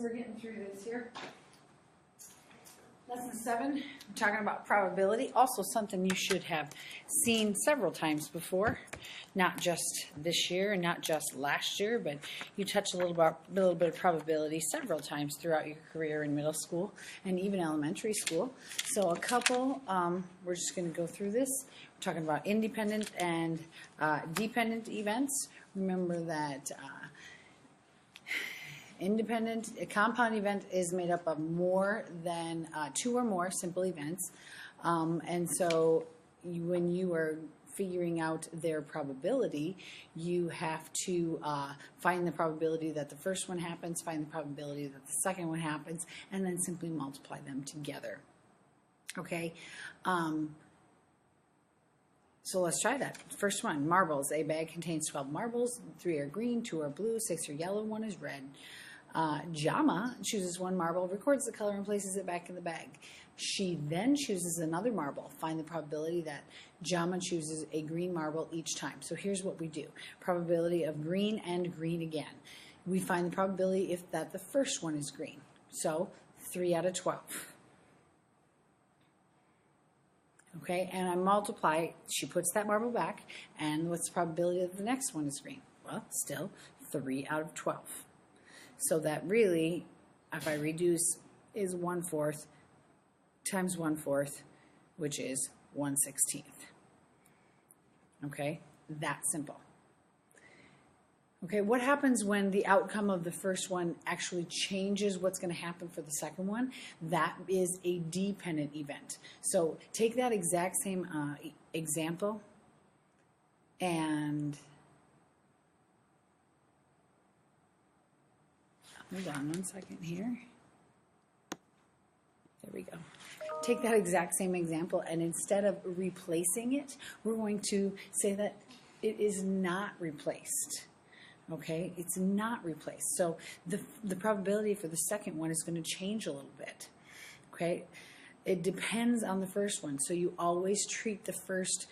We're getting through this here. Lesson 7, we're talking about probability. Also something you should have seen several times before. Not just this year and not just last year, but you touch a little bit of probability several times throughout your career in middle school and even elementary school. So a couple, we're just going to go through this. We're talking about independent and dependent events. Remember that a compound event is made up of more than two or more simple events. And so when you are figuring out their probability, you have to find the probability that the first one happens, find the probability that the second one happens, and then simply multiply them together. Okay? So let's try that. First one, marbles. A bag contains 12 marbles. 3 are green, 2 are blue, 6 are yellow, 1 is red. Jama chooses one marble, records the color, and places it back in the bag. She then chooses another marble. Find the probability that Jama chooses a green marble each time. So here's what we do. Probability of green and green again. We find the probability if that the first one is green. So 3 out of 12. Okay, and I multiply. She puts that marble back, and what's the probability that the next one is green? Well, still 3 out of 12. So that really, if I reduce, is 1/4 times 1/4, which is 1/16. Okay, that simple. Okay, what happens when the outcome of the first one actually changes what's going to happen for the second one? That is a dependent event. So take that exact same example and hold on one second here. There we go. Take that exact same example, and instead of replacing it, we're going to say that it is not replaced. Okay, it's not replaced. So the probability for the second one is going to change a little bit. Okay, it depends on the first one. So you always treat the first,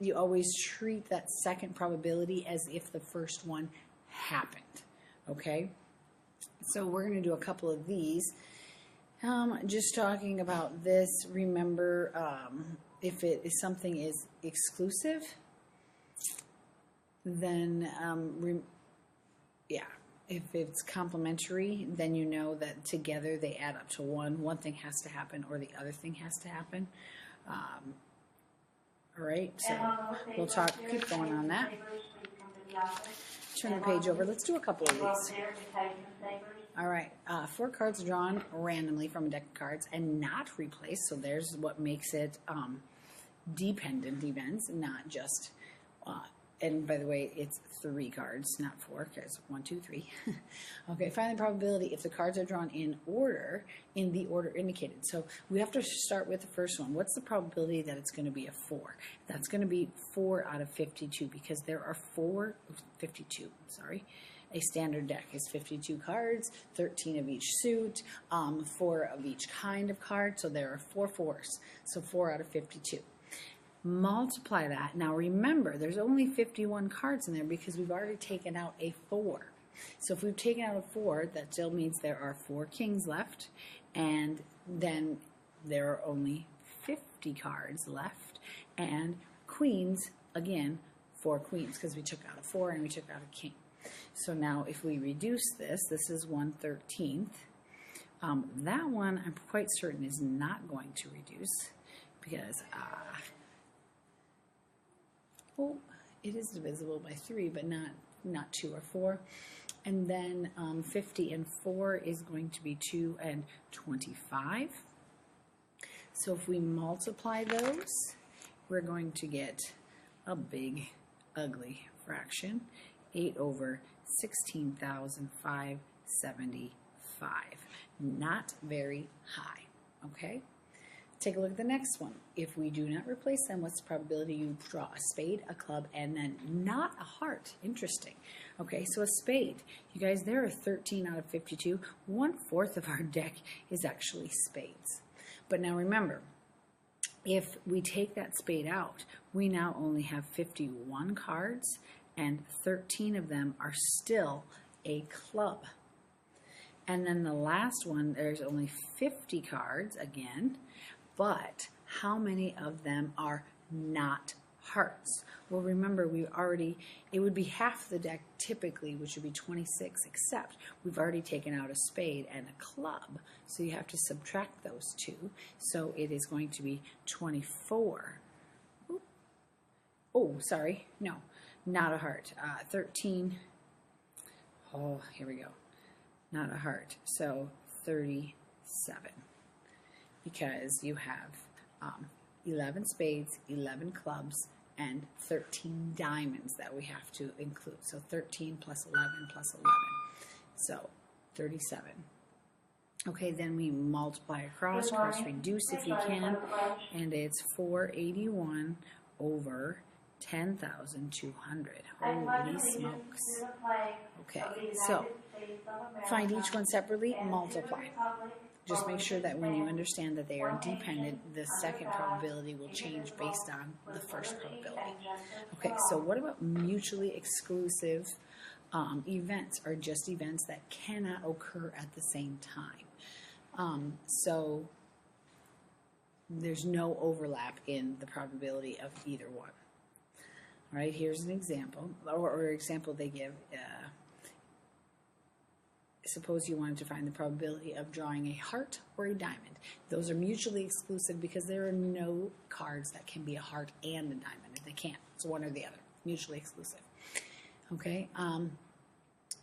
you always treat that second probability as if the first one happened. Okay. So we're going to do a couple of these. Just talking about this, remember if something is exclusive, then if it's complementary, then you know that together they add up to 1. One thing has to happen or the other thing has to happen. All right, so we'll keep going on that. Turn the page over. Let's do a couple of these. All right, 4 cards drawn randomly from a deck of cards and not replaced. So there's what makes it dependent events, not just. And by the way, it's 3 cards, not 4, because 1, 2, 3. Okay, find the probability if the cards are drawn in order, in the order indicated. So we have to start with the first one. What's the probability that it's going to be a 4? That's going to be 4 out of 52 because there are 52, sorry. A standard deck is 52 cards, 13 of each suit, 4 of each kind of card. So there are 4 4s, so 4 out of 52. Multiply that. Now remember, there's only 51 cards in there because we've already taken out a 4. So if we've taken out a 4, that still means there are 4 kings left, and then there are only 50 cards left, and queens, again, 4 queens because we took out a 4 and we took out a king. So now if we reduce this, this is 1/13. That one I'm quite certain is not going to reduce because it is divisible by 3, but not 2 or 4. And then 50 and 4 is going to be 2 and 25. So if we multiply those, we're going to get a big, ugly fraction. 8 over 16,575. Not very high. Okay? Take a look at the next one. If we do not replace them, what's the probability you draw a spade, a club, and then not a heart? Interesting. Okay, so a spade. You guys, there are 13 out of 52. 1/4 of our deck is actually spades. But now remember, if we take that spade out, we now only have 51 cards, and 13 of them are still a club. And then the last one, there's only 50 cards again, but how many of them are not hearts? Well, remember, it would be half the deck typically, which would be 26, except we've already taken out a spade and a club. So you have to subtract those two. So it is going to be 24. Oh, sorry. No, not a heart. 13. Oh, here we go. Not a heart. So 37. Because you have 11 spades, 11 clubs, and 13 diamonds that we have to include. So 13 plus 11 plus 11. So 37. Okay, then we multiply across, cross reduce if you can, and it's 481 over 10,200. Holy smokes. Okay, so find each one separately, multiply. Just make sure that when you understand that they are dependent, the second probability will change based on the first probability. Okay, so what about mutually exclusive events, or just events that cannot occur at the same time? So there's no overlap in the probability of either one. All right, here's an example, or example they give. Suppose you wanted to find the probability of drawing a heart or a diamond. Those are mutually exclusive because there are no cards that can be a heart and a diamond. They can't. It's one or the other. Mutually exclusive. Okay.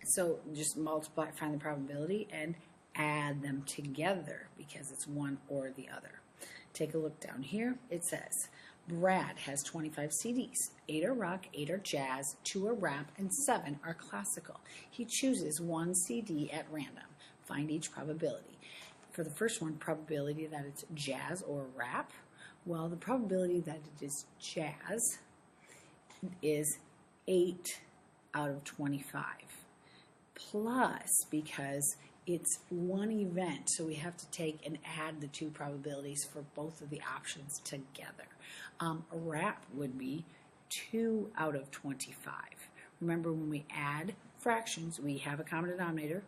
So just multiply, find the probability, and add them together because it's one or the other. Take a look down here. It says Brad has 25 CDs. 8 are rock, 8 are jazz, 2 are rap, and 7 are classical. He chooses one CD at random. Find each probability. For the first one, probability that it's jazz or rap. Well, the probability that it is jazz is 8 out of 25. Plus, because it's one event, so we have to take and add the two probabilities for both of the options together. A rap would be 2 out of 25. Remember, when we add fractions, we have a common denominator,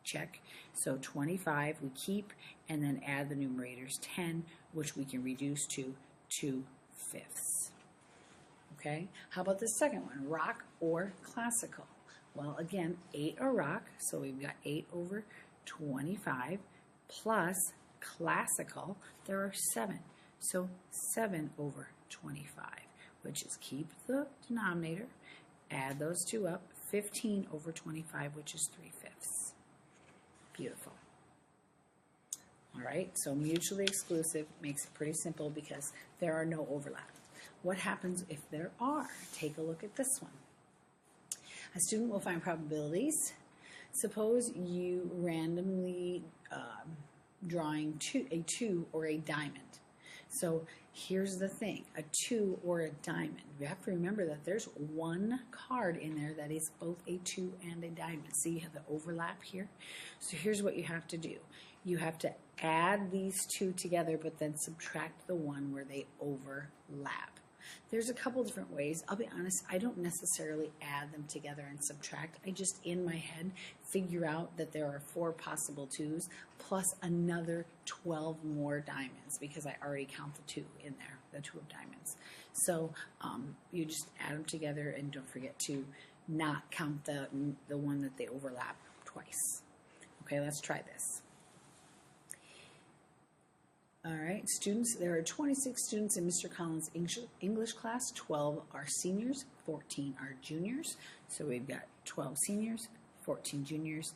check. So 25 we keep, and then add the numerators 10, which we can reduce to 2/5. Okay, how about the second one, rock or classical? Well, again, 8 are rock, so we've got 8 over 25, plus classical, there are 7. So 7 over 25, which is keep the denominator, add those two up, 15 over 25, which is 3/5. Beautiful. All right, so mutually exclusive makes it pretty simple because there are no overlap. What happens if there are? Take a look at this one. A student will find probabilities. Suppose you randomly drawing a 2 or a diamond. So here's the thing, a 2 or a diamond. You have to remember that there's one card in there that is both a 2 and a diamond. See, you have the overlap here? So here's what you have to do. You have to add these two together, but then subtract the one where they overlap. There's a couple different ways. I'll be honest, I don't necessarily add them together and subtract. I just, in my head, figure out that there are 4 possible 2s plus another 12 more diamonds because I already count the 2 in there, the 2 of diamonds. So you just add them together and don't forget to not count the one that they overlap twice. Okay, let's try this. All right, students, there are 26 students in Mr. Collins' English class. 12 are seniors, 14 are juniors. So we've got 12 seniors, 14 juniors,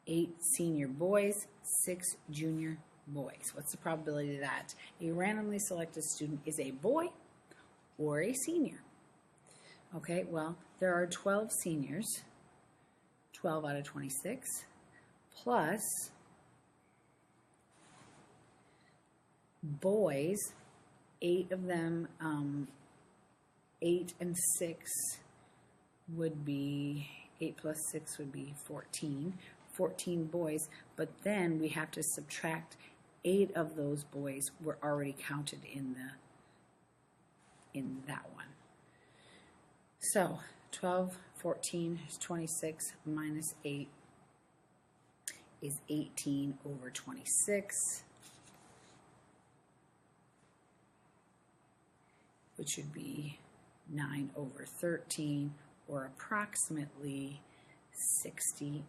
8 senior boys, 6 junior boys. What's the probability that a randomly selected student is a boy or a senior? Okay, well, there are 12 seniors, 12 out of 26, plus boys, 8 of them, 8 and 6 would be, 8 plus 6 would be 14. 14 boys, but then we have to subtract 8 of those boys were already counted in that one. So 12, 14 is 26 minus 8 is 18 over 26, which would be 9 over 13, or approximately 69%.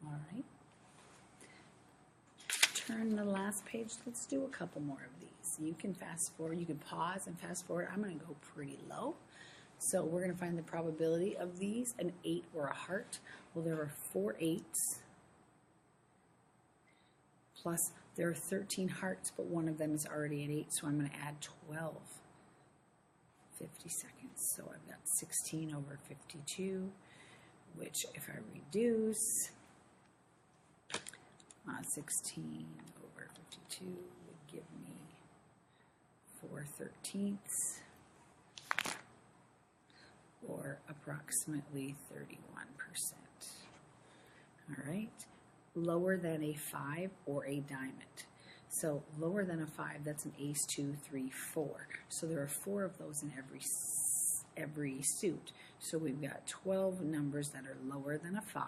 All right. Turn the last page. Let's do a couple more of these. You can fast forward. You can pause and fast forward. I'm going to go pretty low. So we're going to find the probability of these, an 8 or a heart. Well, there are 4 8s. Plus, there are 13 hearts, but one of them is already an 8, so I'm going to add 12. 50 seconds. So I've got 16 over 52, which if I reduce, 16 over 52 would give me 4/13, or approximately 31%. All right. Lower than a 5 or a diamond. So lower than a 5, that's an ace, 2, 3, 4. So there are 4 of those in every suit. So we've got 12 numbers that are lower than a 5.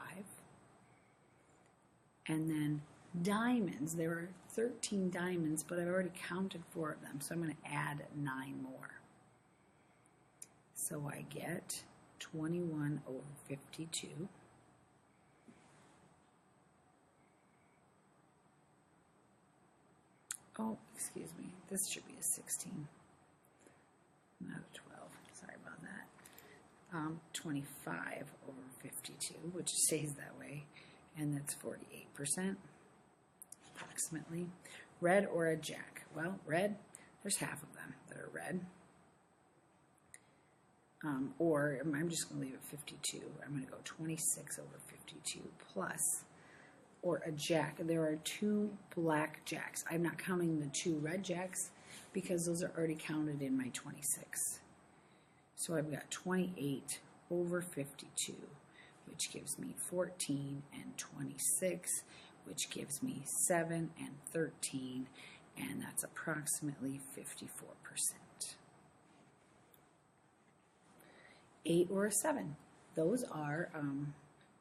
And then diamonds, there are 13 diamonds, but I've already counted 4 of them, so I'm going to add 9 more. So I get 21 over 52. Oh, excuse me, this should be a 16, not a 12, sorry about that. 25 over 52, which stays that way, and that's 48%, approximately. Red or a jack? Well, red, there's half of them that are red. Or I'm just going to leave it 52. I'm going to go 26 over 52 plus, or a jack. There are 2 black jacks. I'm not counting the 2 red jacks because those are already counted in my 26. So I've got 28 over 52, which gives me 14, and 26, which gives me 7 and 13, and that's approximately 54%. 8 or a 7. Those are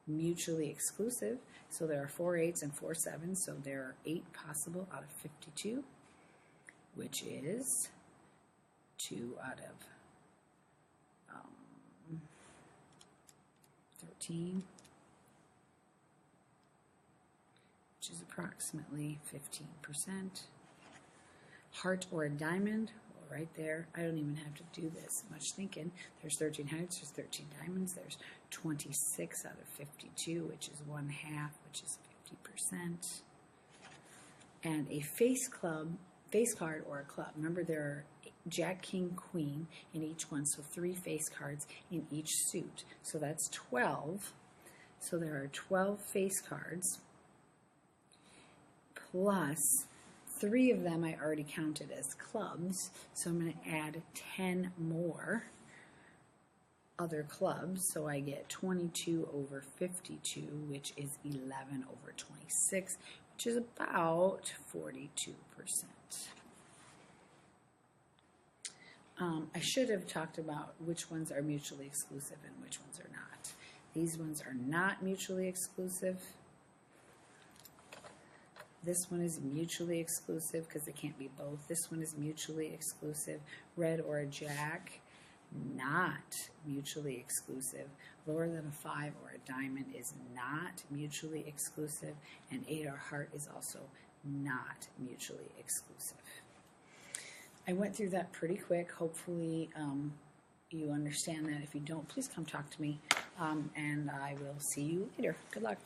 mutually exclusive. So there are 4 8s and 4 7s. So there are 8 possible out of 52, which is 2 out of 13, which is approximately 15%. Heart or a diamond? Right there, I don't even have to do this much thinking. There's 13 hearts, there's 13 diamonds, there's 26 out of 52, which is 1/2, which is 50%. And a face card or a club. Remember, there are Jack, King, Queen in each one, so 3 face cards in each suit. So that's 12. So there are 12 face cards, plus 3 of them I already counted as clubs, so I'm going to add 10 more other clubs, so I get 22 over 52, which is 11 over 26, which is about 42%. I should have talked about which ones are mutually exclusive and which ones are not. These ones are not mutually exclusive. This one is mutually exclusive because it can't be both. This one is mutually exclusive. Red or a jack, not mutually exclusive. Lower than a 5 or a diamond is not mutually exclusive. And 8 or heart is also not mutually exclusive. I went through that pretty quick. Hopefully you understand that. If you don't, please come talk to me. And I will see you later. Good luck.